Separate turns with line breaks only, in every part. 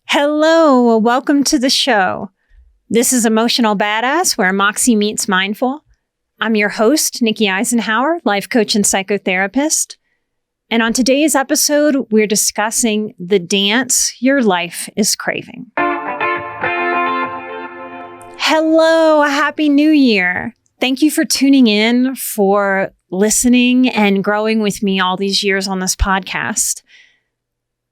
Hello, welcome to the show. This is Emotional Badass, where Moxie meets mindful. I'm your host, Nikki Eisenhower, life coach and psychotherapist. And on today's episode, we're discussing the dance your life is craving. Hello, Happy New Year. Thank you for tuning in, for listening and growing with me all these years on this podcast.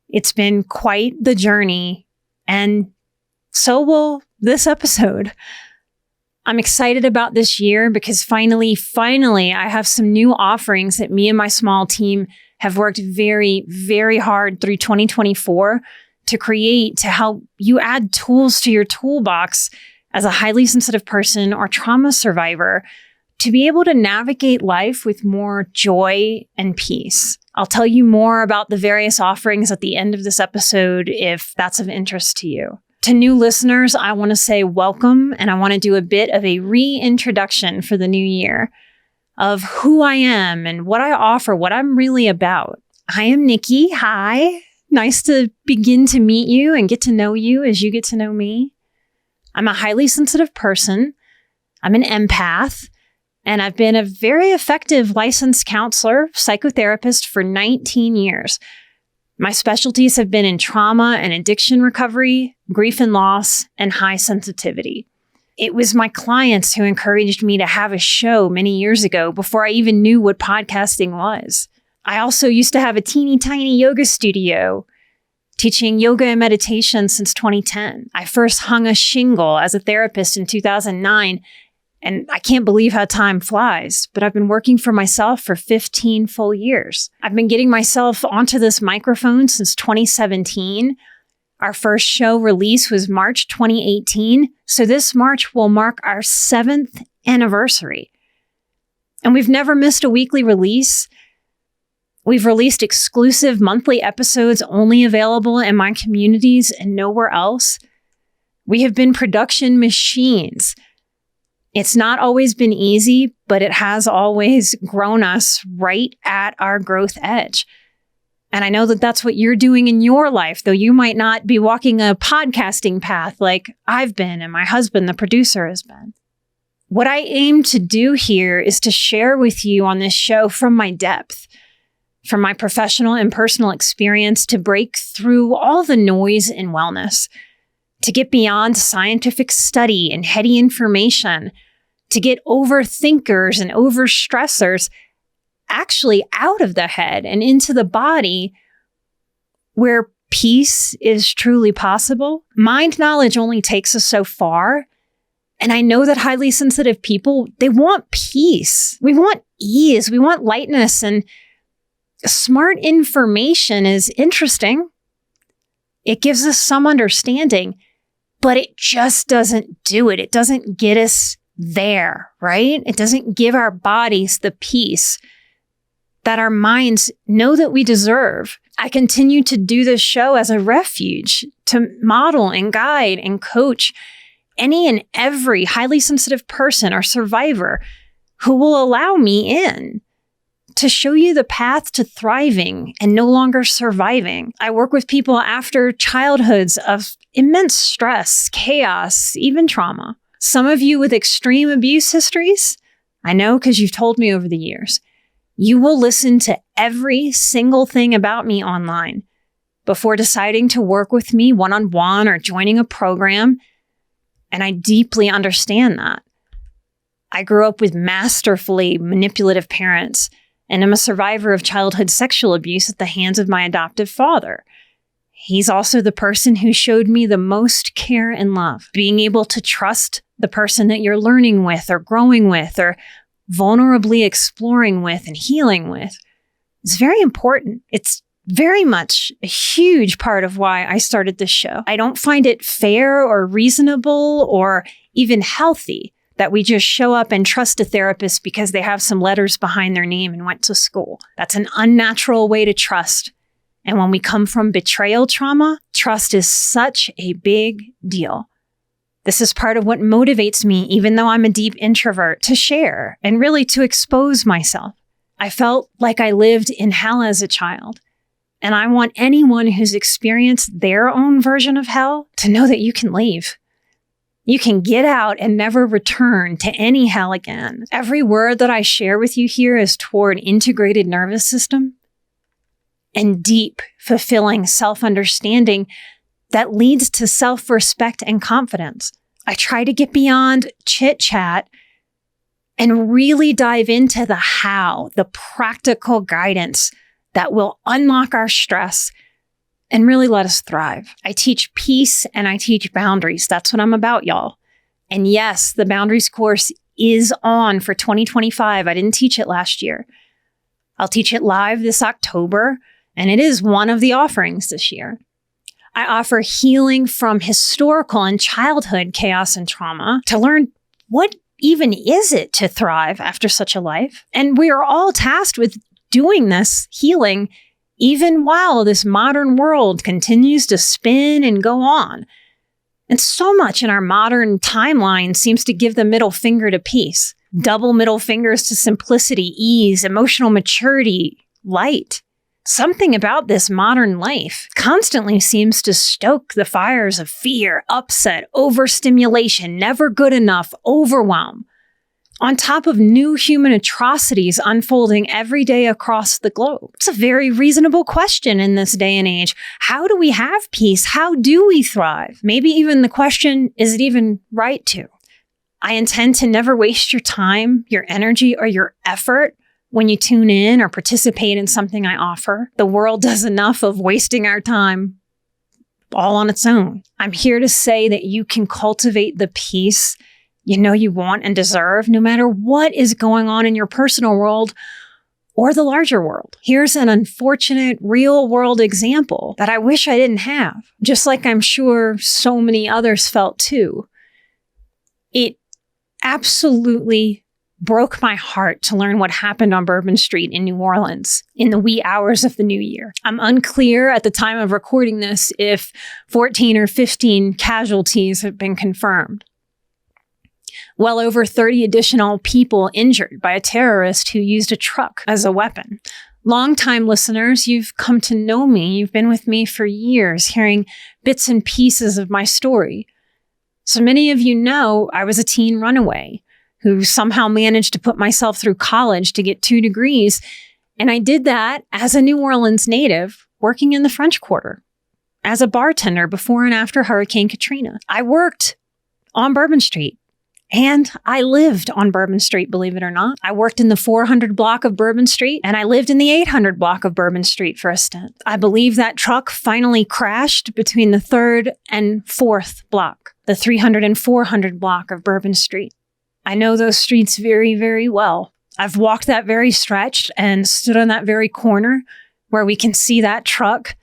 It's been quite the journey, and so will this episode. I'm excited about this year because finally, I have some new offerings that me and my small team have worked very, very hard through 2024 to create, to help you add tools to your toolbox as a highly sensitive person or trauma survivor to be able to navigate life with more joy and peace. I'll tell you more about the various offerings at the end of this episode if that's of interest to you. To new listeners, I want to say welcome, and I want to do a bit of a reintroduction for the new year of who I am and what I offer, what I'm really about. I am Nikki. Hi. Nice to begin to meet you and get to know you as you get to know me. I'm a highly sensitive person. I'm an empath. And I've been a very effective licensed counselor, psychotherapist for 19 years. My specialties have been in trauma and addiction recovery, grief and loss, and high sensitivity. It was my clients who encouraged me to have a show many years ago before I even knew what podcasting was. I also used to have a teeny tiny yoga studio teaching yoga and meditation since 2010. I first hung a shingle as a therapist in 2009. And I can't believe how time flies, but I've been working for myself for 15 full years. I've been getting myself onto this microphone since 2017. Our first show release was March 2018. So this March will mark our 7th anniversary. And we've never missed a weekly release. We've released exclusive monthly episodes only available in my communities and nowhere else. We have been production machines. It's not always been easy, but it has always grown us right at our growth edge. And I know that that's what you're doing in your life, though you might not be walking a podcasting path like I've been and my husband, the producer, has been. What I aim to do here is to share with you on this show from my depth, from my professional and personal experience, to break through all the noise in wellness, to get beyond scientific study and heady information, to get overthinkers and overstressors actually out of the head and into the body where peace is truly possible. Mind knowledge only takes us so far. And I know that highly sensitive people, they want peace. We want ease. We want lightness. And smart information is interesting. It gives us some understanding, but it just doesn't do it. It doesn't get us there, right? It doesn't give our bodies the peace that our minds know that we deserve. I continue to do this show as a refuge to model and guide and coach any and every highly sensitive person or survivor who will allow me in to show you the path to thriving and no longer surviving. I work with people after childhoods of immense stress, chaos, even trauma. Some of you with extreme abuse histories, I know because you've told me over the years, you will listen to every single thing about me online before deciding to work with me one-on-one or joining a program. And I deeply understand that. I grew up with masterfully manipulative parents, and I'm a survivor of childhood sexual abuse at the hands of my adoptive father. He's also the person who showed me the most care and love. Being able to trust the person that you're learning with or growing with or vulnerably exploring with and healing with is very important. It's very much a huge part of why I started this show. I don't find it fair or reasonable or even healthy that we just show up and trust a therapist because they have some letters behind their name and went to school. That's an unnatural way to trust. And when we come from betrayal trauma, trust is such a big deal. This is part of what motivates me, even though I'm a deep introvert, to share and really to expose myself. I felt like I lived in hell as a child. And I want anyone who's experienced their own version of hell to know that you can leave. You can get out and never return to any hell again. Every word that I share with you here is toward integrated nervous system and deep, fulfilling self-understanding that leads to self-respect and confidence. I try to get beyond chit-chat and really dive into the how, the practical guidance that will unlock our stress and really let us thrive. I teach peace and I teach boundaries. That's what I'm about, y'all. And yes, the boundaries course is on for 2025. I didn't teach it last year. I'll teach it live this October, and it is one of the offerings this year. I offer healing from historical and childhood chaos and trauma to learn what even is it to thrive after such a life. And we are all tasked with doing this healing even while this modern world continues to spin and go on. And so much in our modern timeline seems to give the middle finger to peace, double middle fingers to simplicity, ease, emotional maturity, light. Something about this modern life constantly seems to stoke the fires of fear, upset, overstimulation, never good enough, overwhelm, on top of new human atrocities unfolding every day across the globe. It's a very reasonable question in this day and age. How do we have peace? How do we thrive? Maybe even the question, is it even right to? I intend to never waste your time, your energy, or your effort when you tune in or participate in something I offer. The world does enough of wasting our time all on its own. I'm here to say that you can cultivate the peace you know you want and deserve, no matter what is going on in your personal world or the larger world. Here's an unfortunate real world example that I wish I didn't have, just like I'm sure so many others felt too. It absolutely broke my heart to learn what happened on Bourbon Street in New Orleans in the wee hours of the new year. I'm unclear at the time of recording this if 14 or 15 casualties have been confirmed. Well over 30 additional people injured by a terrorist who used a truck as a weapon. Longtime listeners, you've come to know me. You've been with me for years, hearing bits and pieces of my story. So many of you know I was a teen runaway who somehow managed to put myself through college to get 2 degrees. And I did that as a New Orleans native working in the French Quarter as a bartender before and after Hurricane Katrina. I worked on Bourbon Street. And I lived on Bourbon Street, believe it or not. I worked in the 400 block of Bourbon Street, and I lived in the 800 block of Bourbon Street for a stint. I believe that truck finally crashed between the 3rd and 4th block, the 300 and 400 block of Bourbon Street. I know those streets very, very well. I've walked that very stretch and stood on that very corner where we can see that truck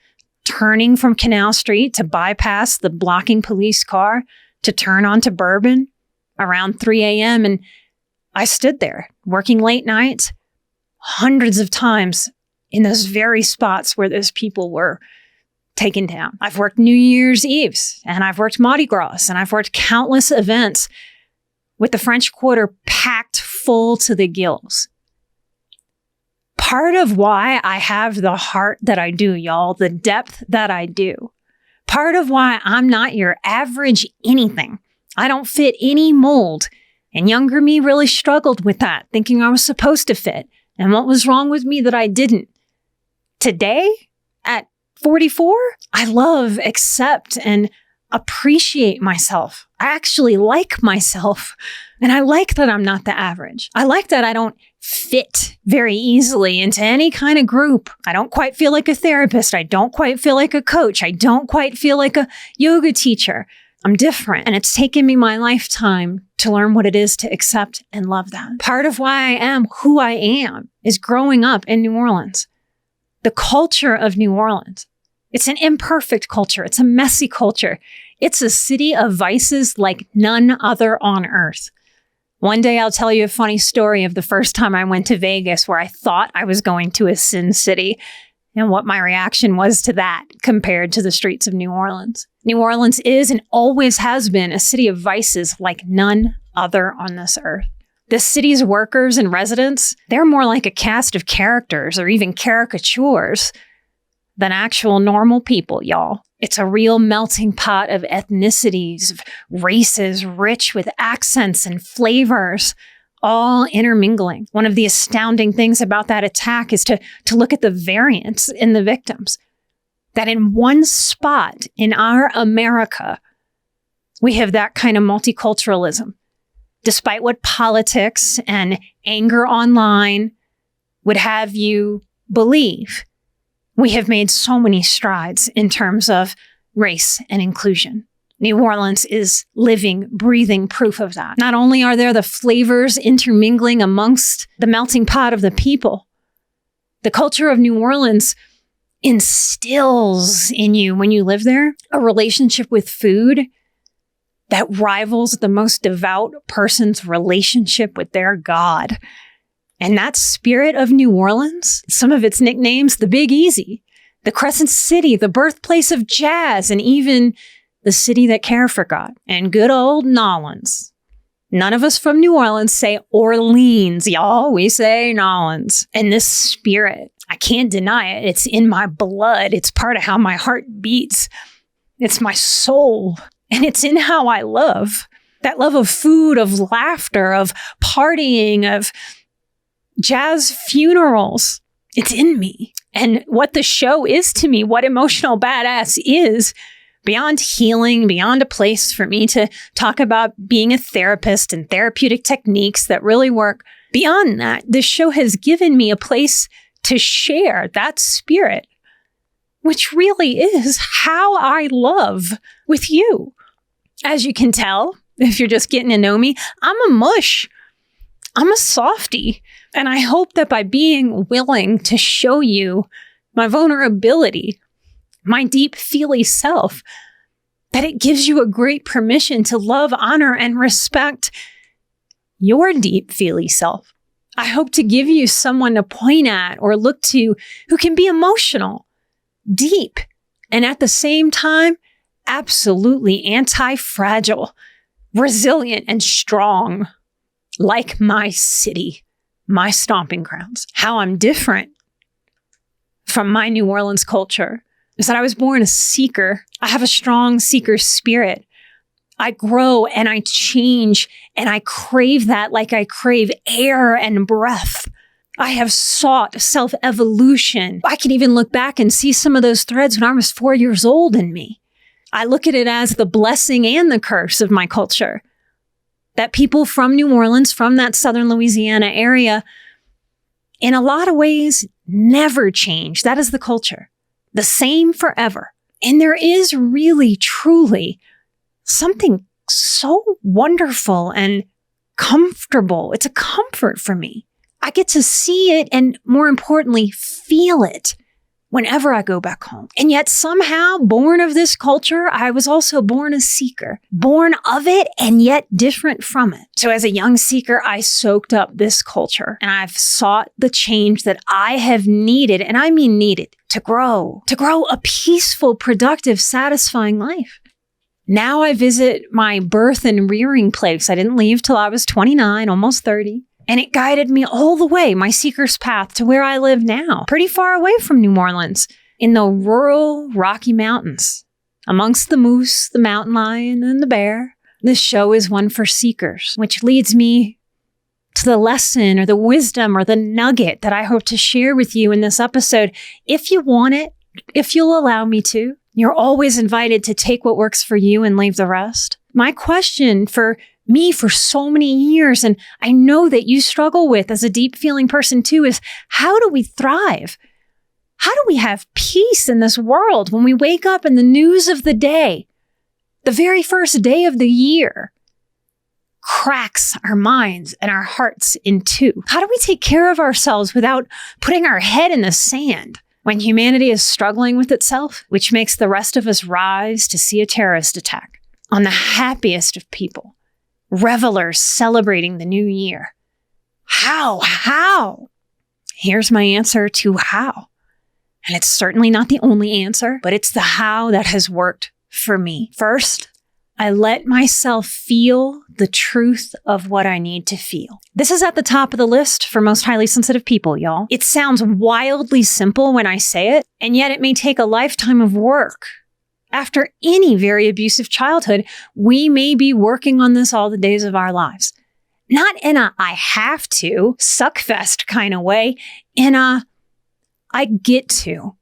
turning from Canal Street to bypass the blocking police car to turn onto Bourbon around 3 a.m. And I stood there working late nights hundreds of times in those very spots where those people were taken down. I've worked New Year's Eves, and I've worked Mardi Gras, and I've worked countless events with the French Quarter packed full to the gills. Part of why I have the heart that I do, y'all, the depth that I do, part of why I'm not your average anything, I don't fit any mold. And younger me really struggled with that, thinking I was supposed to fit. And what was wrong with me that I didn't? Today, at 44, I love, accept, and appreciate myself. I actually like myself. And I like that I'm not the average. I like that I don't fit very easily into any kind of group. I don't quite feel like a therapist. I don't quite feel like a coach. I don't quite feel like a yoga teacher. I'm different, and it's taken me my lifetime to learn what it is to accept and love that. Part of why I am who I am is growing up in New Orleans. The culture of New Orleans. It's an imperfect culture. It's a messy culture. It's a city of vices like none other on earth. One day I'll tell you a funny story of the first time I went to Vegas where I thought I was going to a sin city and what my reaction was to that compared to the streets of New Orleans. New Orleans is and always has been a city of vices like none other on this earth. The city's workers and residents, they're more like a cast of characters or even caricatures than actual normal people, y'all. It's a real melting pot of ethnicities, of races, rich with accents and flavors, all intermingling. One of the astounding things about that attack is to look at the variance in the victims. That in one spot in our America, we have that kind of multiculturalism. Despite what politics and anger online would have you believe, we have made so many strides in terms of race and inclusion. New Orleans is living, breathing proof of that. Not only are there the flavors intermingling amongst the melting pot of the people, the culture of New Orleans instills in you, when you live there, a relationship with food that rivals the most devout person's relationship with their God. And that spirit of New Orleans, some of its nicknames, the Big Easy, the Crescent City, the birthplace of jazz, and even the city that care forgot, and good old Nolans. None of us from New Orleans say Orleans, y'all. We say Nolans. And this spirit, I can't deny it. It's in my blood. It's part of how my heart beats. It's my soul. And it's in how I love. That love of food, of laughter, of partying, of jazz funerals. It's in me. And what the show is to me, what Emotional Badass is, beyond healing, beyond a place for me to talk about being a therapist and therapeutic techniques that really work, beyond that, this show has given me a place to share that spirit, which really is how I love with you. As you can tell, if you're just getting to know me, I'm a mush. I'm a softie. And I hope that by being willing to show you my vulnerability, my deep, feely self, that it gives you a great permission to love, honor, and respect your deep, feely self. I hope to give you someone to point at or look to who can be emotional, deep, and at the same time, absolutely anti-fragile, resilient, and strong, like my city, my stomping grounds. How I'm different from my New Orleans culture is that I was born a seeker. I have a strong seeker spirit. I grow and I change and I crave that like I crave air and breath. I have sought self-evolution. I can even look back and see some of those threads when I was 4 years old in me. I look at it as the blessing and the curse of my culture. That people from New Orleans, from that southern Louisiana area, in a lot of ways, never change. That is the culture. The same forever. And there is really, truly something so wonderful and comfortable. It's a comfort for me. I get to see it and, more importantly, feel it whenever I go back home. And yet somehow, born of this culture, I was also born a seeker. Born of it and yet different from it. So as a young seeker, I soaked up this culture and I've sought the change that I have needed, and I mean needed, to grow a peaceful, productive, satisfying life. Now I visit my birth and rearing place. I didn't leave till I was 29, almost 30. And it guided me all the way, my seeker's path, to where I live now, pretty far away from New Orleans, in the rural Rocky Mountains, amongst the moose, the mountain lion, and the bear. This show is one for seekers, which leads me to the lesson or the wisdom or the nugget that I hope to share with you in this episode. If you want it, if you'll allow me to, you're always invited to take what works for you and leave the rest. My question for me for so many years, and I know that you struggle with as a deep feeling person too, is how do we thrive? How do we have peace in this world when we wake up and the news of the day, the very first day of the year, cracks our minds and our hearts in two? How do we take care of ourselves without putting our head in the sand when humanity is struggling with itself, which makes the rest of us rise to see a terrorist attack on the happiest of people? Revelers celebrating the new year. How? Here's my answer to how. And it's certainly not the only answer, but it's the how that has worked for me. First, I let myself feel the truth of what I need to feel. This is at the top of the list for most highly sensitive people, y'all. It sounds wildly simple when I say it, and yet it may take a lifetime of work. After any very abusive childhood, we may be working on this all the days of our lives. Not in a I have to, suckfest kind of way, in a I get to.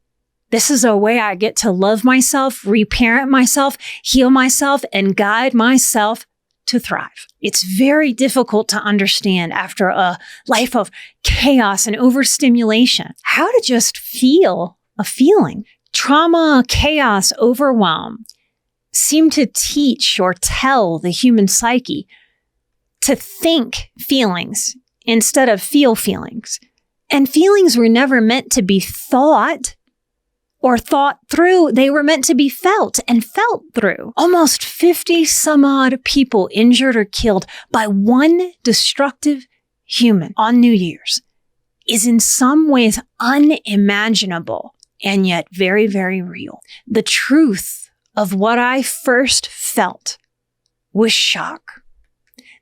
This is a way I get to love myself, reparent myself, heal myself, and guide myself to thrive. It's very difficult to understand after a life of chaos and overstimulation how to just feel a feeling. Trauma, chaos, overwhelm seem to teach or tell the human psyche to think feelings instead of feel feelings. And feelings were never meant to be thought or thought through. They were meant to be felt and felt through. Almost 50 some odd people injured or killed by one destructive human on New Year's is in some ways unimaginable and yet very, very real. The truth of what I first felt was shock,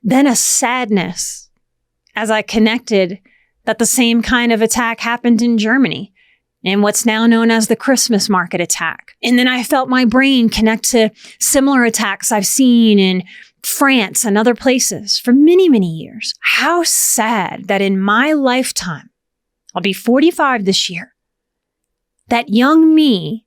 then a sadness as I connected that the same kind of attack happened in Germany in what's now known as the Christmas market attack. And then I felt my brain connect to similar attacks I've seen in France and other places for many, many years. How sad that in my lifetime, I'll be 45 this year, that young me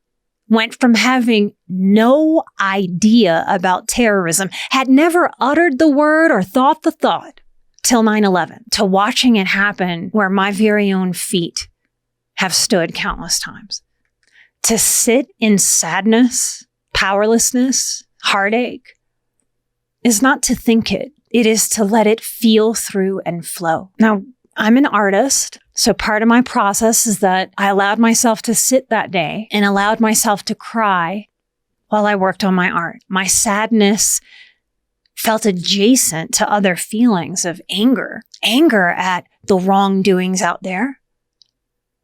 went from having no idea about terrorism, had never uttered the word or thought the thought till 9/11, to watching it happen where my very own feet have stood countless times. To sit in sadness, powerlessness, heartache is not to think it. It is to let it feel through and flow. Now, I'm an artist, so part of my process is that I allowed myself to sit that day and allowed myself to cry while I worked on my art. My sadness felt adjacent to other feelings of anger at the wrongdoings out there.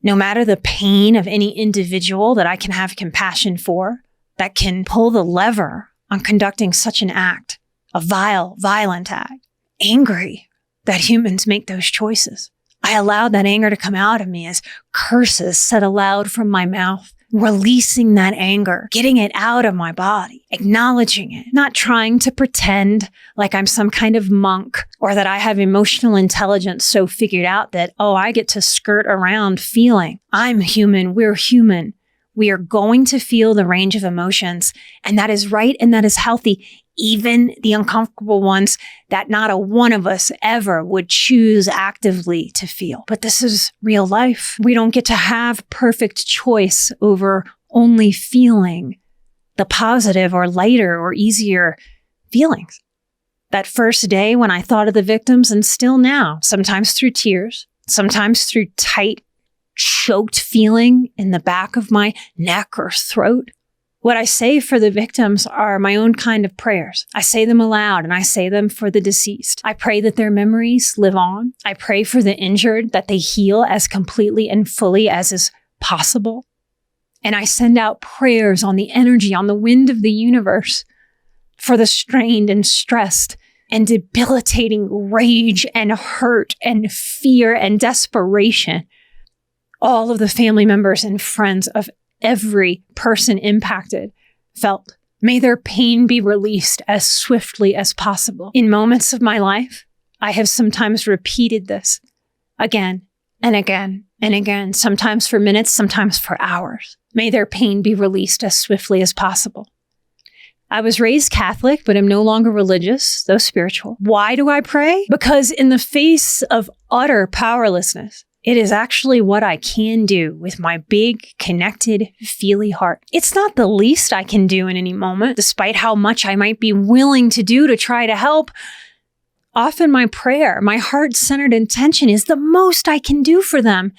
No matter the pain of any individual that I can have compassion for, that can pull the lever on conducting such an act, a violent act, angry that humans make those choices. I allowed that anger to come out of me as curses said aloud from my mouth, releasing that anger, getting it out of my body, acknowledging it, not trying to pretend like I'm some kind of monk or that I have emotional intelligence so figured out that, I get to skirt around feeling. I'm human. We're human. We are going to feel the range of emotions, and that is right and that is healthy, even the uncomfortable ones that not a one of us ever would choose actively to feel. But this is real life. We don't get to have perfect choice over only feeling the positive or lighter or easier feelings. That first day when I thought of the victims, and still now, sometimes through tears, sometimes through tight, choked feeling in the back of my neck or throat. What I say for the victims are my own kind of prayers. I say them aloud, and I say them for the deceased. I pray that their memories live on. I pray for the injured, that they heal as completely and fully as is possible. And I send out prayers on the energy, on the wind of the universe for the strained and stressed and debilitating rage and hurt and fear and desperation. All of the family members and friends of every person impacted felt. May their pain be released as swiftly as possible. In moments of my life, I have sometimes repeated this again and again and again, sometimes for minutes, sometimes for hours. May their pain be released as swiftly as possible. I was raised Catholic, but am no longer religious, though spiritual. Why do I pray? Because in the face of utter powerlessness, it is actually what I can do with my big, connected, feely heart. It's not the least I can do in any moment, despite how much I might be willing to do to try to help. Often my prayer, my heart-centered intention is the most I can do for them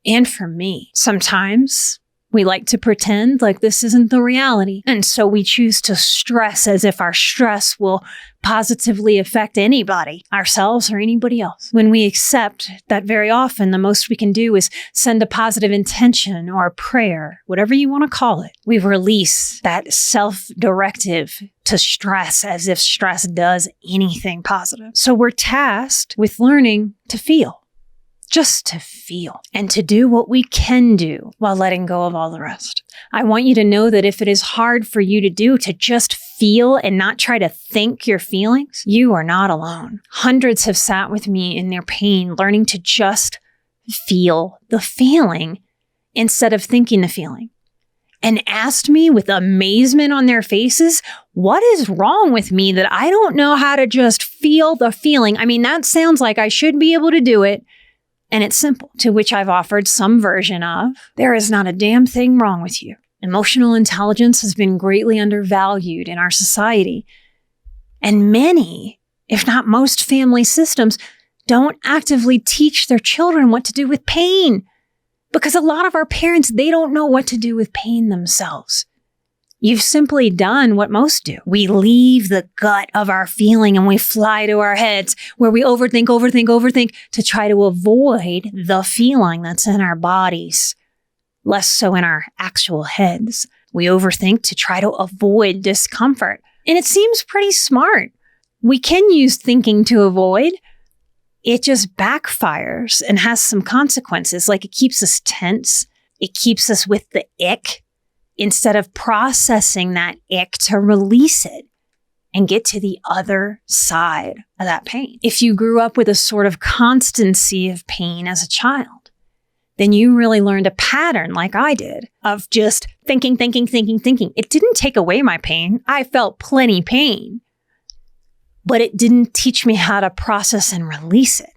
and for me. Sometimes We like to pretend like this isn't the reality. And so we choose to stress as if our stress will positively affect anybody, ourselves or anybody else. When we accept that very often the most we can do is send a positive intention or a prayer, whatever you want to call it, we release that self-directive to stress as if stress does anything positive. So we're tasked with learning to feel. Just to feel and to do what we can do while letting go of all the rest. I want you to know that if it is hard for you to do, to just feel and not try to think your feelings, you are not alone. Hundreds have sat with me in their pain, learning to just feel the feeling instead of thinking the feeling, and asked me with amazement on their faces, what is wrong with me that I don't know how to just feel the feeling? I mean, that sounds like I should be able to do it. And it's simple, to which I've offered some version of, there is not a damn thing wrong with you. Emotional intelligence has been greatly undervalued in our society. And many, if not most family systems, don't actively teach their children what to do with pain. Because a lot of our parents, they don't know what to do with pain themselves. You've simply done what most do. We leave the gut of our feeling and we fly to our heads where we overthink to try to avoid the feeling that's in our bodies, less so in our actual heads. We overthink to try to avoid discomfort. And it seems pretty smart. We can use thinking to avoid. It just backfires and has some consequences, like it keeps us tense. It keeps us with the ick, instead of processing that ick to release it and get to the other side of that pain. If you grew up with a sort of constancy of pain as a child, then you really learned a pattern like I did of just thinking. It didn't take away my pain. I felt plenty pain, but it didn't teach me how to process and release it.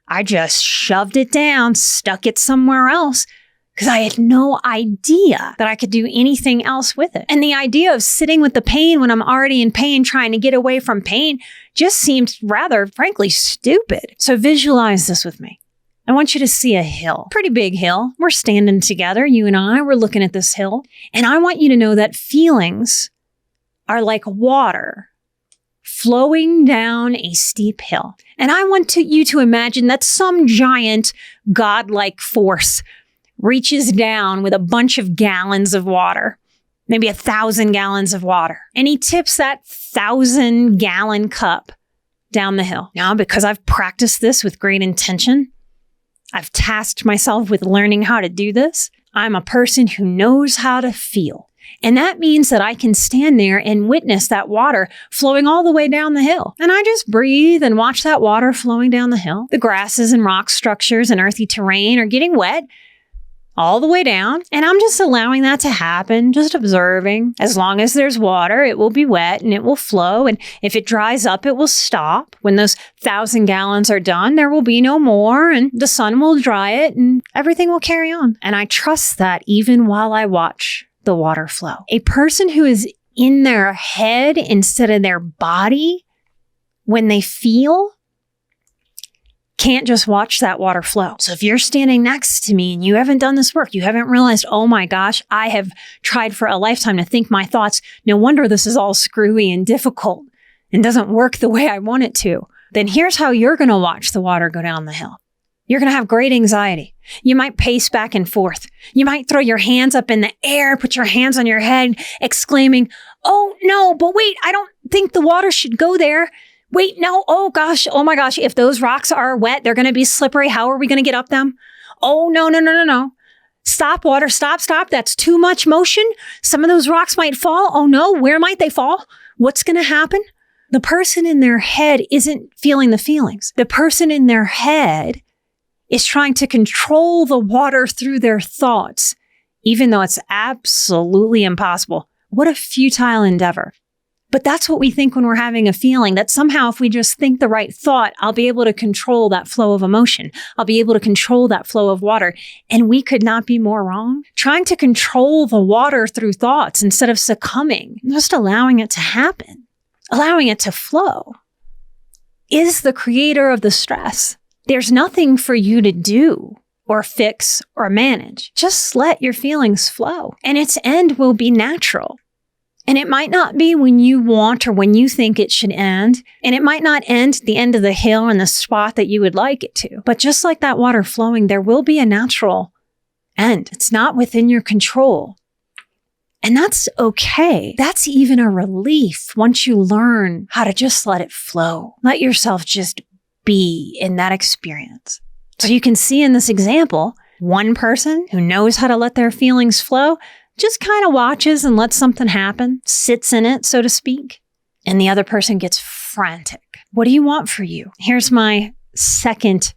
I just shoved it down, stuck it somewhere else, because I had no idea that I could do anything else with it. And the idea of sitting with the pain when I'm already in pain, trying to get away from pain, just seemed rather, frankly, stupid. So visualize this with me. I want you to see a hill, pretty big hill. We're standing together, you and I, we're looking at this hill. And I want you to know that feelings are like water flowing down a steep hill. And I want you to imagine that some giant godlike force reaches down with a bunch of gallons of water, maybe 1,000 gallons of water, and he tips that 1,000-gallon cup down the hill. Now, because I've practiced this with great intention, I've tasked myself with learning how to do this. I'm a person who knows how to feel. And that means that I can stand there and witness that water flowing all the way down the hill. And I just breathe and watch that water flowing down the hill. The grasses and rock structures and earthy terrain are getting wet all the way down. And I'm just allowing that to happen, just observing. As long as there's water, it will be wet and it will flow. And if it dries up, it will stop. When those 1,000 gallons are done, there will be no more and the sun will dry it and everything will carry on. And I trust that even while I watch the water flow. A person who is in their head instead of their body when they feel can't just watch that water flow. So if you're standing next to me and you haven't done this work, you haven't realized, oh my gosh, I have tried for a lifetime to think my thoughts. No wonder this is all screwy and difficult and doesn't work the way I want it to. Then here's how you're going to watch the water go down the hill. You're going to have great anxiety. You might pace back and forth. You might throw your hands up in the air, put your hands on your head, exclaiming, oh no, but wait, I don't think the water should go there. Wait, no, oh gosh, oh my gosh, if those rocks are wet, they're going to be slippery. How are we going to get up them? Oh, no. Stop, water, stop. That's too much motion. Some of those rocks might fall. Oh no, where might they fall? What's going to happen? The person in their head isn't feeling the feelings. The person in their head is trying to control the water through their thoughts, even though it's absolutely impossible. What a futile endeavor. But that's what we think when we're having a feeling, that somehow if we just think the right thought, I'll be able to control that flow of emotion. I'll be able to control that flow of water. And we could not be more wrong. Trying to control the water through thoughts instead of succumbing, just allowing it to happen, allowing it to flow, is the creator of the stress. There's nothing for you to do or fix or manage. Just let your feelings flow, and its end will be natural. And it might not be when you want or when you think it should end. And it might not end at the end of the hill in the spot that you would like it to. But just like that water flowing, there will be a natural end. It's not within your control. And that's okay. That's even a relief once you learn how to just let it flow. Let yourself just be in that experience. So you can see in this example, one person who knows how to let their feelings flow just kind of watches and lets something happen, sits in it, so to speak, and the other person gets frantic. What do you want for you? Here's my second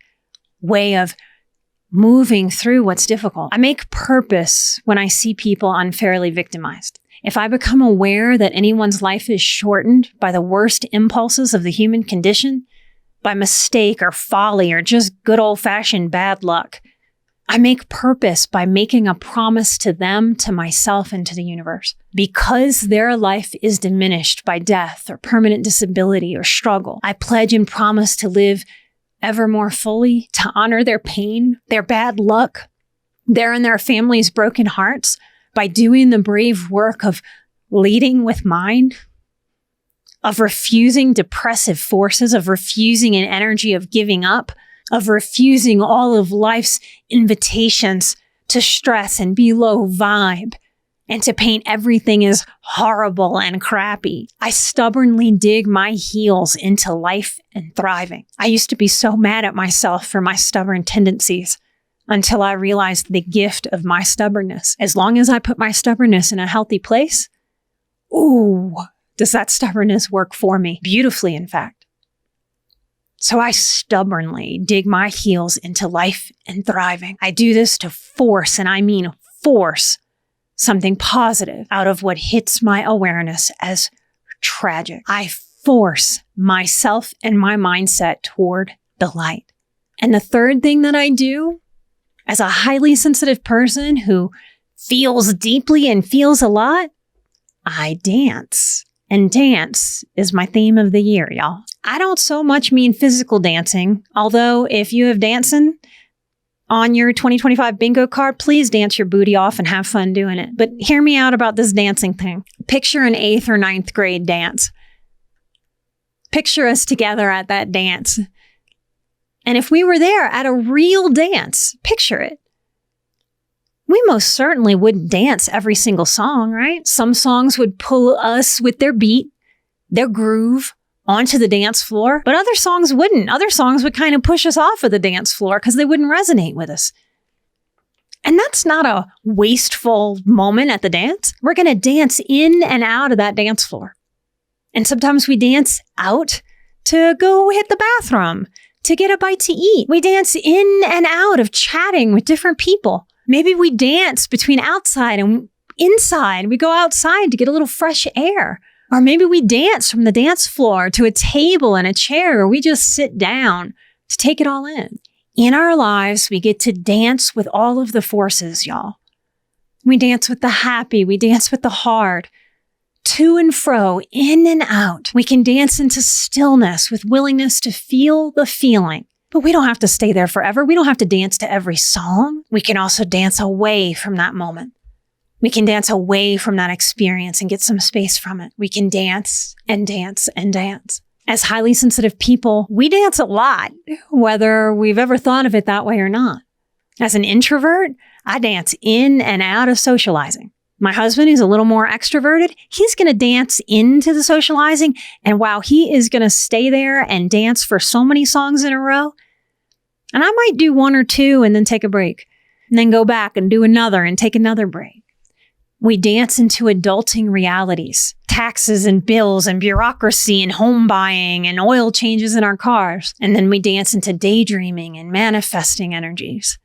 way of moving through what's difficult. I make purpose when I see people unfairly victimized. If I become aware that anyone's life is shortened by the worst impulses of the human condition, by mistake or folly or just good old-fashioned bad luck, I make purpose by making a promise to them, to myself, and to the universe. Because their life is diminished by death or permanent disability or struggle, I pledge and promise to live ever more fully, to honor their pain, their bad luck, their and their families' broken hearts by doing the brave work of leading with mind, of refusing depressive forces, of refusing an energy of giving up, of refusing all of life's invitations to stress and be low vibe and to paint everything as horrible and crappy. I stubbornly dig my heels into life and thriving. I used to be so mad at myself for my stubborn tendencies until I realized the gift of my stubbornness. As long as I put my stubbornness in a healthy place, ooh, does that stubbornness work for me? Beautifully, in fact. So I stubbornly dig my heels into life and thriving. I do this to force, and I mean force, something positive out of what hits my awareness as tragic. I force myself and my mindset toward the light. And the third thing that I do, as a highly sensitive person who feels deeply and feels a lot, I dance. And dance is my theme of the year, y'all. I don't so much mean physical dancing, although if you have dancing on your 2025 bingo card, please dance your booty off and have fun doing it. But hear me out about this dancing thing. Picture an 8th or 9th grade dance. Picture us together at that dance. And if we were there at a real dance, picture it. We most certainly wouldn't dance every single song, right? Some songs would pull us with their beat, their groove, onto the dance floor, but other songs wouldn't. Other songs would kind of push us off of the dance floor because they wouldn't resonate with us. And that's not a wasteful moment at the dance. We're going to dance in and out of that dance floor. And sometimes we dance out to go hit the bathroom, to get a bite to eat. We dance in and out of chatting with different people. Maybe we dance between outside and inside. We go outside to get a little fresh air. Or maybe we dance from the dance floor to a table and a chair, or we just sit down to take it all in. In our lives, we get to dance with all of the forces, y'all. We dance with the happy. We dance with the hard. To and fro, in and out. We can dance into stillness with willingness to feel the feeling. But we don't have to stay there forever. We don't have to dance to every song. We can also dance away from that moment. We can dance away from that experience and get some space from it. We can dance and dance and dance. As highly sensitive people, we dance a lot, whether we've ever thought of it that way or not. As an introvert, I dance in and out of socializing. My husband is a little more extroverted. He's going to dance into the socializing. And while he is going to stay there and dance for so many songs in a row, and I might do one or two and then take a break, and then go back and do another and take another break. We dance into adulting realities, taxes and bills and bureaucracy and home buying and oil changes in our cars. And then we dance into daydreaming and manifesting energies,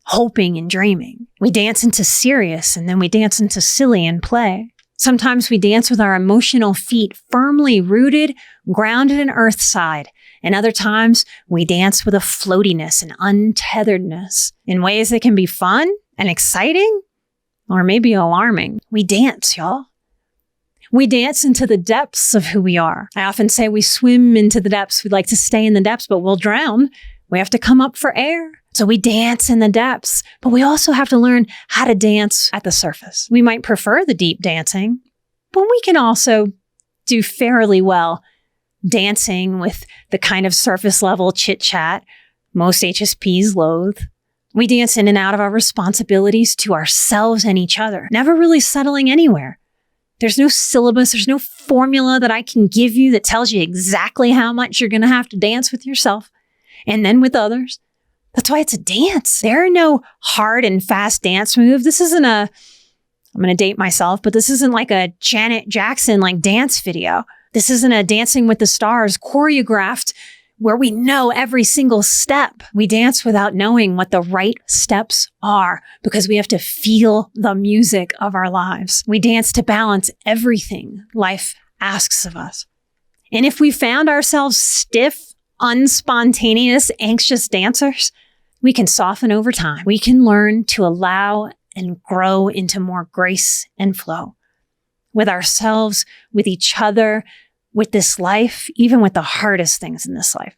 hoping and dreaming. We dance into serious, and then we dance into silly and play. Sometimes we dance with our emotional feet firmly rooted, grounded in earthside. And other times we dance with a floatiness and untetheredness in ways that can be fun and exciting, or maybe alarming. We dance, y'all. We dance into the depths of who we are. I often say we swim into the depths. We'd like to stay in the depths, but we'll drown. We have to come up for air. So we dance in the depths, but we also have to learn how to dance at the surface. We might prefer the deep dancing, but we can also do fairly well dancing with the kind of surface level chit chat most HSPs loathe. We dance in and out of our responsibilities to ourselves and each other, never really settling anywhere. There's no syllabus, there's no formula that I can give you that tells you exactly how much you're going to have to dance with yourself and then with others. That's why it's a dance. There are no hard and fast dance move. This isn't I'm going to date myself, but this isn't like a Janet Jackson dance video. This isn't a Dancing with the Stars choreographed where we know every single step. We dance without knowing what the right steps are because we have to feel the music of our lives. We dance to balance everything life asks of us. And if we found ourselves stiff, unspontaneous, anxious dancers, we can soften over time. We can learn to allow and grow into more grace and flow with ourselves, with each other, with this life, even with the hardest things in this life.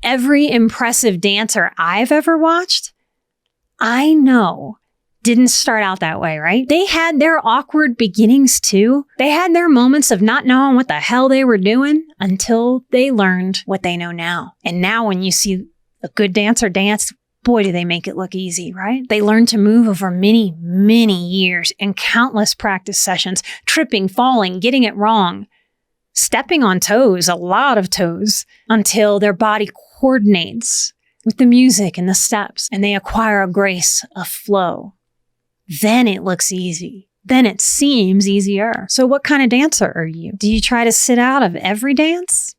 Every impressive dancer I've ever watched, I know didn't start out that way, right? They had their awkward beginnings too. They had their moments of not knowing what the hell they were doing until they learned what they know now. And now when you see a good dancer dance, boy, do they make it look easy, right? They learn to move over many, many years and countless practice sessions, tripping, falling, getting it wrong, stepping on toes, a lot of toes, until their body coordinates with the music and the steps, and they acquire a grace, a flow. Then it looks easy. Then it seems easier. So what kind of dancer are you? Do you try to sit out of every dance?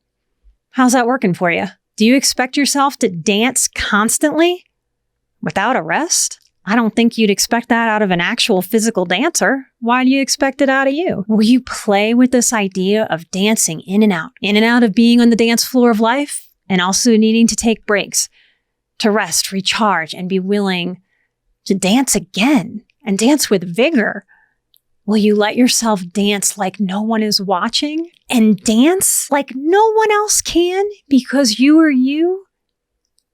How's that working for you? Do you expect yourself to dance constantly without a rest? I don't think you'd expect that out of an actual physical dancer. Why do you expect it out of you? Will you play with this idea of dancing in and out of being on the dance floor of life, and also needing to take breaks, to rest, recharge, and be willing to dance again and dance with vigor? Will you let yourself dance like no one is watching and dance like no one else can because you are you?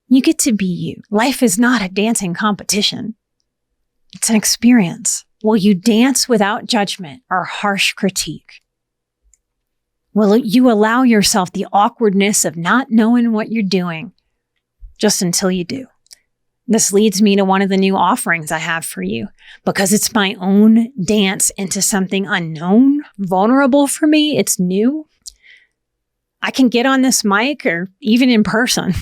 You get to be you. Life is not a dancing competition. It's an experience. Will you dance without judgment or harsh critique? Will you allow yourself the awkwardness of not knowing what you're doing just until you do? This leads me to one of the new offerings I have for you, because it's my own dance into something unknown, vulnerable for me. It's new. I can get on this mic or even in person,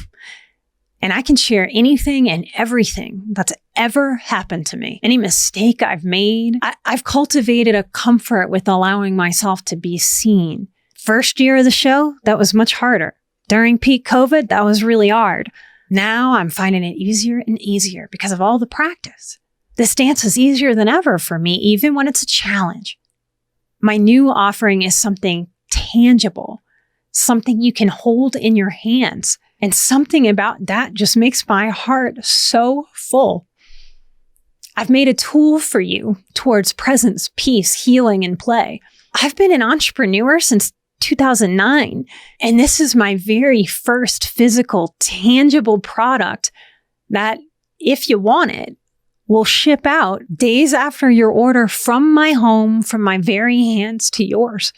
and I can share anything and everything that's ever happened to me, any mistake I've made. I've cultivated a comfort with allowing myself to be seen. First year of the show, that was much harder. During peak COVID, that was really hard. Now I'm finding it easier and easier because of all the practice. This dance is easier than ever for me, even when it's a challenge. My new offering is something tangible, something you can hold in your hands. And something about that just makes my heart so full. I've made a tool for you towards presence, peace, healing, and play. I've been an entrepreneur since 2009, and this is my very first physical, tangible product that, if you want it, will ship out days after your order from my home, from my very hands to yours.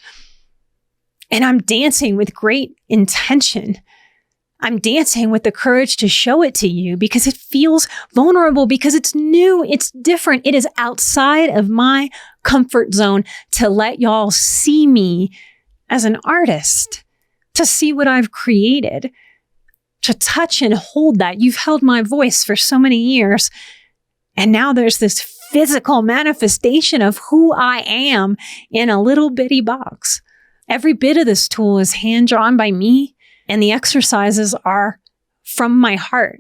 And I'm dancing with great intention. I'm dancing with the courage to show it to you because it feels vulnerable, because it's new, it's different. It is outside of my comfort zone to let y'all see me as an artist, to see what I've created, to touch and hold that. You've held my voice for so many years, and now there's this physical manifestation of who I am in a little bitty box. Every bit of this tool is hand-drawn by me, and the exercises are from my heart.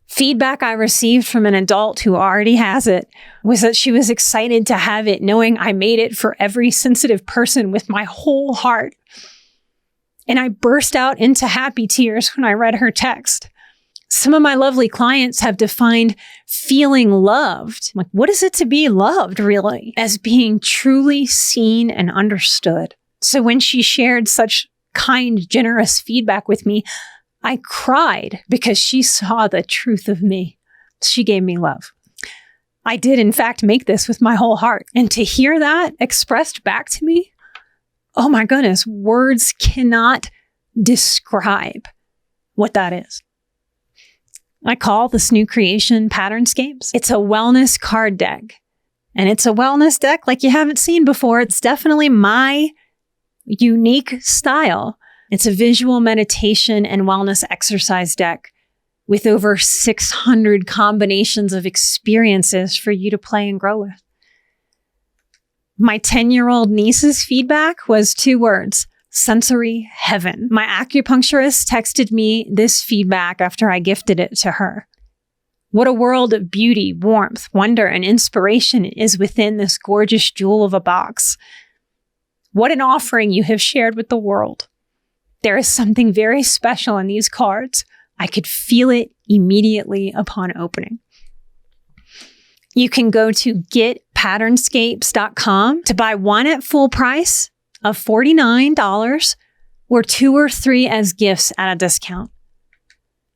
Feedback I received from an adult who already has it was that she was excited to have it, knowing I made it for every sensitive person with my whole heart. And I burst out into happy tears when I read her text. Some of my lovely clients have defined feeling loved. Like, what is it to be loved, really? As being truly seen and understood. So when she shared such kind, generous feedback with me, I cried because she saw the truth of me. She gave me love. I did, in fact, make this with my whole heart. And to hear that expressed back to me, oh my goodness, words cannot describe what that is. I call this new creation Patternscapes. It's a wellness card deck. And it's a wellness deck like you haven't seen before. It's definitely my unique style. It's a visual meditation and wellness exercise deck with over 600 combinations of experiences for you to play and grow with. My 10-year-old niece's feedback was 2 words: sensory heaven. My acupuncturist texted me this feedback after I gifted it to her. What a world of beauty, warmth, wonder, and inspiration is within this gorgeous jewel of a box. What an offering you have shared with the world. There is something very special in these cards. I could feel it immediately upon opening. You can go to getpatternscapes.com to buy 1 at full price of $49 or 2 or 3 as gifts at a discount.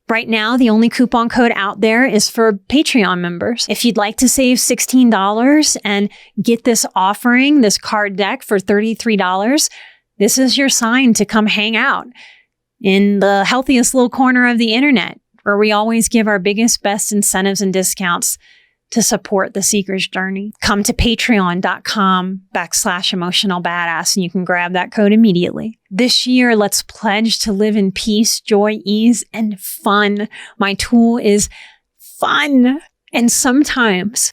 Right now, the only coupon code out there is for Patreon members. If you'd like to save $16 and get this offering, this card deck for $33, this is your sign to come hang out in the healthiest little corner of the internet, where we always give our biggest, best incentives and discounts to support the seeker's journey. Come to patreon.com/emotionalbadass and you can grab that code immediately. This year, let's pledge to live in peace, joy, ease, and fun. My tool is fun. And sometimes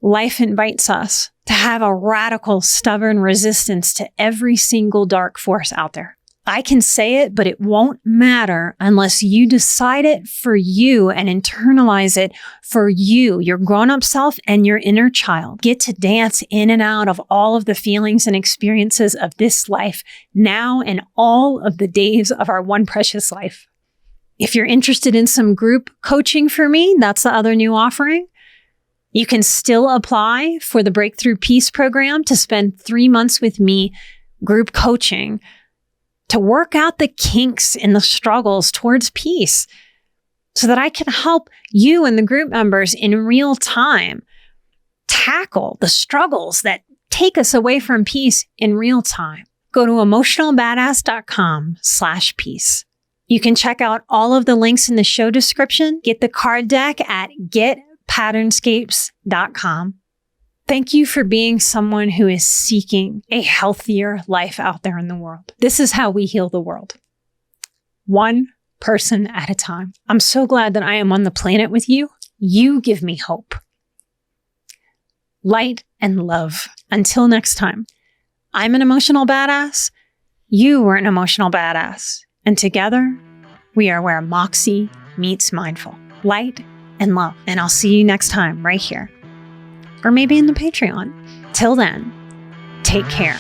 life invites us to have a radical, stubborn resistance to every single dark force out there. I can say it, but it won't matter unless you decide it for you and internalize it for you, your grown-up self and your inner child. Get to dance in and out of all of the feelings and experiences of this life now and all of the days of our one precious life. If you're interested in some group coaching for me, that's the other new offering. You can still apply for the Breakthrough Peace program to spend 3 months with me group coaching to work out the kinks in the struggles towards peace so that I can help you and the group members in real time tackle the struggles that take us away from peace in real time. Go to emotionalbadass.com/peace. You can check out all of the links in the show description. Get the card deck at getpatternscapes.com. Thank you for being someone who is seeking a healthier life out there in the world. This is how we heal the world. One person at a time. I'm so glad that I am on the planet with you. You give me hope. Light and love. Until next time, I'm an emotional badass. You are an emotional badass. And together, we are where Moxie meets mindful. Light and love. And I'll see you next time right here. Or maybe in the Patreon. Till then, take care.